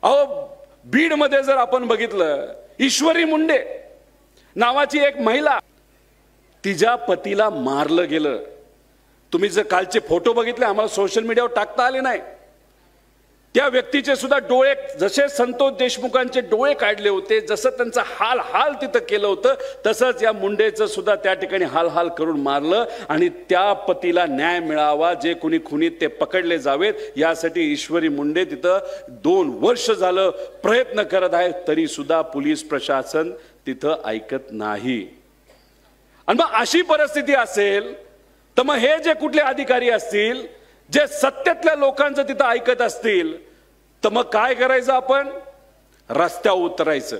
अहो बीडमध्ये जर आपण बघितलं, ईश्वरी मुंडे नावाची एक महिला, तिच्या पतीला मारलं गेलं. तुम्ही जर कालचे फोटो बघितले, आम्हाला सोशल मीडियावर टाकता आले नाही, त्या व्यक्तीचे सुद्धा डोळे जसे संतोष देशमुखांचे डोळे काढले होते, जसं त्यांचा हाल हाल तिथं केलं होतं, तसंच या मुंडेचं सुद्धा त्या ठिकाणी हाल हाल करून मारलं. आणि त्या पतीला न्याय मिळावा, जे कोणी खुनीत ते पकडले जावेत, यासाठी ईश्वरी मुंडे तिथं 2 वर्ष झालं प्रयत्न करत आहे, तरी सुद्धा पोलीस प्रशासन तिथं ऐकत नाही. आणि मग अशी परिस्थिती असेल तर मग हे जे कुठले अधिकारी असतील, जे सत्तेतल्या लोकांचं तिथं ऐकत असतील, तर मग काय करायचं? आपण रस्त्यावर उतरायचं,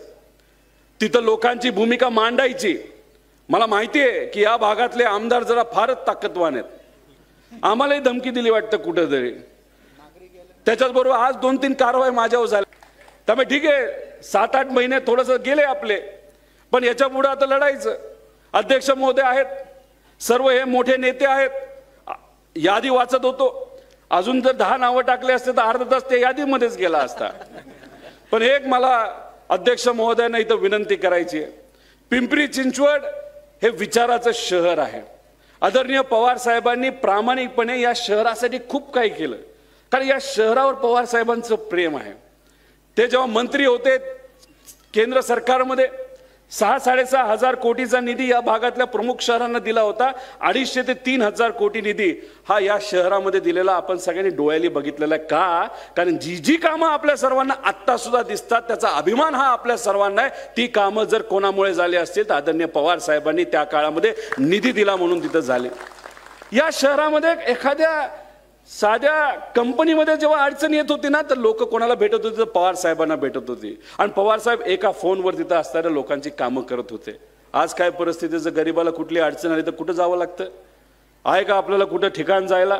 तिथं लोकांची भूमिका मांडायची. मला माहिती आहे की या भागातले आमदार जरा फारच ताकदवान आहेत, आम्हालाही धमकी दिली वाटतं कुठेतरी. त्याच्याचबरोबर आज 2-3 कारवाई माझ्यावर झाल्या. त्यामुळे ठीक आहे, 7-8 महिने थोडंसं गेले आपले, पण याच्या पुढे आता लढायचं. अध्यक्ष महोदय आहेत, सर्व हे मोठे नेते आहेत, यादी वाचत होतो, अजून जर 10 नावं टाकले असते तर अर्धा तास त्या यादीमध्येच गेला असता. पण एक मला अध्यक्ष महोदयांना इथं विनंती करायची आहे, पिंपरी चिंचवड हे विचाराचं शहर आहे. आदरणीय पवार साहेबांनी प्रामाणिकपणे या शहरासाठी खूप काही केलं, कारण या शहरावर पवार साहेबांचं प्रेम आहे. ते जेव्हा मंत्री होते केंद्र सरकारमध्ये, 6-6.5 हजार कोटीचा निधी या भागातल्या प्रमुख शहरांना दिला होता. 250 ते 3 हजार कोटी निधी हा या शहरामध्ये दिलेला आपण सगळ्यांनी डोळ्याली बघितलेला आहे. का? कारण जी जी कामं आपल्या सर्वांना आत्ता सुद्धा दिसतात, त्याचा अभिमान हा आपल्या सर्वांना आहे. ती कामं जर कोणामुळे झाली असतील तर आदरणीय पवार साहेबांनी त्या काळामध्ये निधी दिला म्हणून तिथं झाले. या शहरामध्ये एखाद्या साध्या कंपनीमध्ये जेव्हा अडचण येत होती ना, तर लोक कोणाला भेटत होते? तर पवार साहेबांना भेटत होती. आणि पवार साहेब एका फोनवर तिथं असणाऱ्या लोकांची कामं करत होते. आज काय परिस्थिती? जर गरीबाला कुठली अडचण आली तर कुठं जावं लागतं? आहे का आपल्याला कुठं ठिकाण जायला?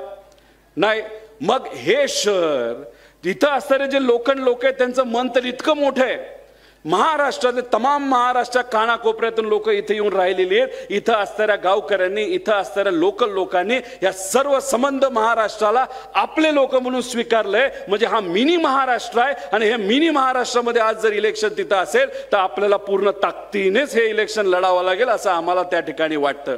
नाही. मग हे शहर, तिथं असणारे जे लोक आहेत, त्यांचं मन तर इतकं मोठं आहे. महाराष्ट्रातले तमाम महाराष्ट्र कानाकोपऱ्यातून लोक इथे येऊन राहिलेली आहेत. इथं असणाऱ्या गावकऱ्यांनी, इथं असणाऱ्या लोकल लोकांनी या सर्व संबंध महाराष्ट्राला आपले लोक म्हणून स्वीकारलंय. म्हणजे हा मिनी महाराष्ट्र आहे. आणि हे मिनी महाराष्ट्रामध्ये आज जर इलेक्शन तिथं असेल तर आपल्याला पूर्ण ताकदीनेच हे इलेक्शन लढावं लागेल, असं आम्हाला त्या ठिकाणी वाटतं.